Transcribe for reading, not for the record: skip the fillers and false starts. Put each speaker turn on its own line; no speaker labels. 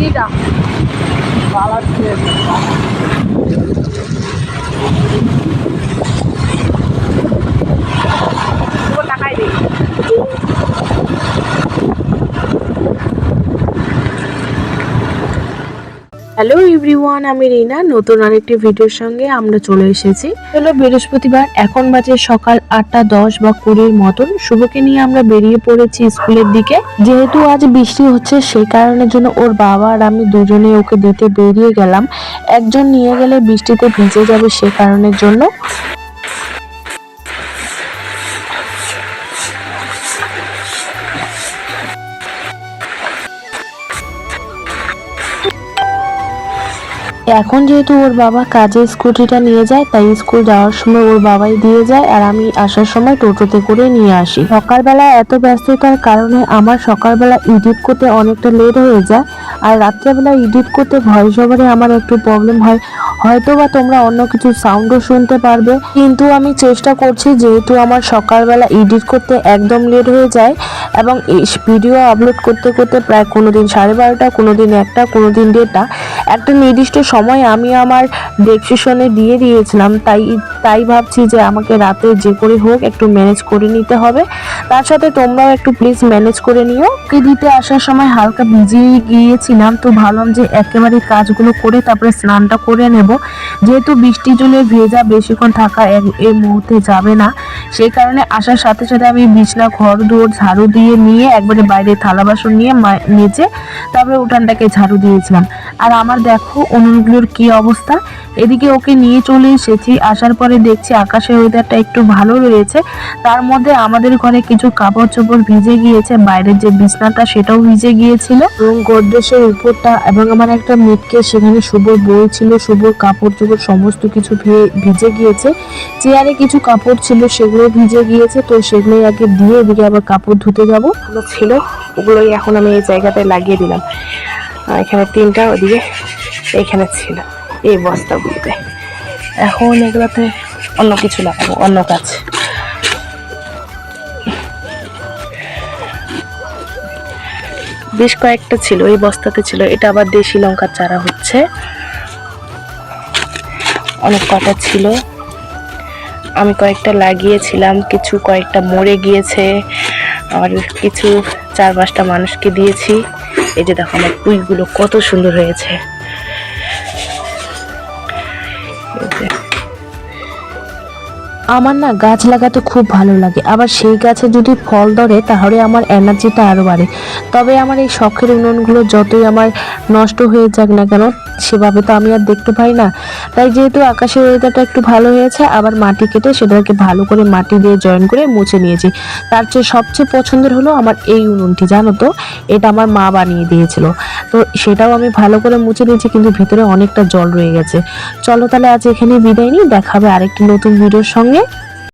দিদিটা টাকাই দিই। Hello everyone, আমি রিনা। নতুন আরেকটি ভিডিওর সঙ্গে আমরা চলে এসেছি। হলো বৃহস্পতিবার, এখন বাজে সকাল 8:10 বা 20 মতন। শুভকে নিয়ে আমরা বেরিয়ে পড়েছি স্কুলের দিকে। যেহেতু আজ বৃষ্টি হচ্ছে সেই কারণের জন্য ওর বাবা আর আমি দুজনে ওকে দিতে বেরিয়ে গেলাম। একজন নিয়ে গেলে বৃষ্টিতে ভিজে যাবে সে কারণের জন্য। এখন যেহেতু ওর বাবা কাজে স্কুটিটা নিয়ে যায়, তাই স্কুল যাওয়ার সময় ওর বাবাই দিয়ে যায় আর আমি আসার সময় টোটোতে করে নিয়ে আসি। সকালবেলা এত ব্যস্ততার কারণে আমার সকালবেলা এডিট করতে অনেকটা লেট হয়ে যায়, আর রাত্রেবেলা এডিট করতে ভয়েস ওভারে আমার একটু প্রবলেম হয়। হয়তো বা তোমরা অন্য কিছু সাউন্ডও শুনতে পারবে, কিন্তু আমি চেষ্টা করছি, যেহেতু আমার সকালবেলা এডিট করতে একদম লেট হয়ে যায় এবং ভিডিও আপলোড করতে করতে প্রায় কোনোদিন 12:30, কোনোদিন 1টা, কোনোদিন 1:30, একটা নির্দিষ্ট সময় আমি আমার ডেসক্রিপশনে দিয়ে দিয়েছিলাম। তাই ভাবছি যে আমাকে রাতে যে করে হোক একটু ম্যানেজ করে নিতে হবে। তার সাথে তোমরাও একটু প্লিজ ম্যানেজ করে নিও। দিতে আসার সময় হালকা ভিজে গিয়েছিলাম, তো ভাবলাম যে একেবারে কাজগুলো করে তারপরে স্নানটা করে নেব। যেহেতু বৃষ্টির জন্য ভেজা বেশিক্ষণ থাকা এই মুহূর্তে যাবে না, সেই কারণে আসার সাথে সাথে আমি বিছনা ঘর দুয়ার ঝাড়ু দিয়ে নিয়ে একবারে বাইরে থালা বাসন নিয়ে নিচে তারপরে উঠানটাকে ঝাড়ু দিয়েছিলাম। আর আমার দেখো উনুনগুলোর কি অবস্থা। এদিকে ওকে নিয়ে চলে এসেছি, আসার পরে দেখছি আকাশের ওয়েদারটা একটু ভালো রয়েছে। তার মধ্যে আমাদের ঘরে কিছু কাপড় চোপড় ভিজে গিয়েছে, বাইরের যে বিছনাটা সেটাও ভিজে গিয়েছিল এবং গোদরেজের উপরটা, এবং আমার একটা মিটকে সেখানে শুভর বই ছিল, শুভর কাপড় চোপড় সমস্ত কিছু ভিজে গিয়েছে। চেয়ারে কিছু কাপড় ছিল সেগুলো ভিজে গিয়েছে, তো সেগুলোই আগে দিয়ে এদিকে আবার কাপড় ধুতে যাবো ছিল, ওগুলোই এখন আমি এই জায়গাটায় লাগিয়ে দিলাম। এখানে 3টা, ওদিকে এইখানে ছিল এই বস্তাগুলোতে। এখন এগুলোতে অন্য কিছু লাগাবো, অন্য কাজ। বেশ কয়েকটা ছিল এই বস্তাতে ছিল। এটা আবার দেশি লঙ্কার চারা হচ্ছে, অনেক কটা ছিল। আমি কয়েকটা লাগিয়েছিলাম, কয়েকটা মরে গিয়েছে, আর কিছু 4-5টা মানুষকে দিয়েছি। এই যে দেখো আমার পুঁইগুলো কত সুন্দর হয়েছে। আমার না গাছ লাগাতে খুব ভালো লাগে, আবার সেই গাছে যদি ফল ধরে তাহলে আমার এনার্জিটা আরও বাড়ে। তবে আমার এই শখের উনুনগুলো যতই আমার নষ্ট হয়ে যাক না কেন, সেভাবে তো আমি আর দেখতে পাই না। তাই যেহেতু আকাশের ওয়েদারটা একটু ভালো হয়েছে, আবার মাটি কেটে সেটাকে ভালো করে মাটি দিয়ে জয়েন করে মুছে নিয়েছি। তার চেয়ে সবচেয়ে পছন্দের হলো আমার এই উনুনটি, জানো তো, এটা আমার মা বানিয়ে দিয়েছিল। তো সেটাও আমি ভালো করে মুছে নিয়েছি, কিন্তু ভিতরে অনেকটা জল রয়ে গেছে। চলো তাহলে আজ এখানে বিদায় নিই, দেখা হবে আরেকটি নতুন ভিডিওর সঙ্গে।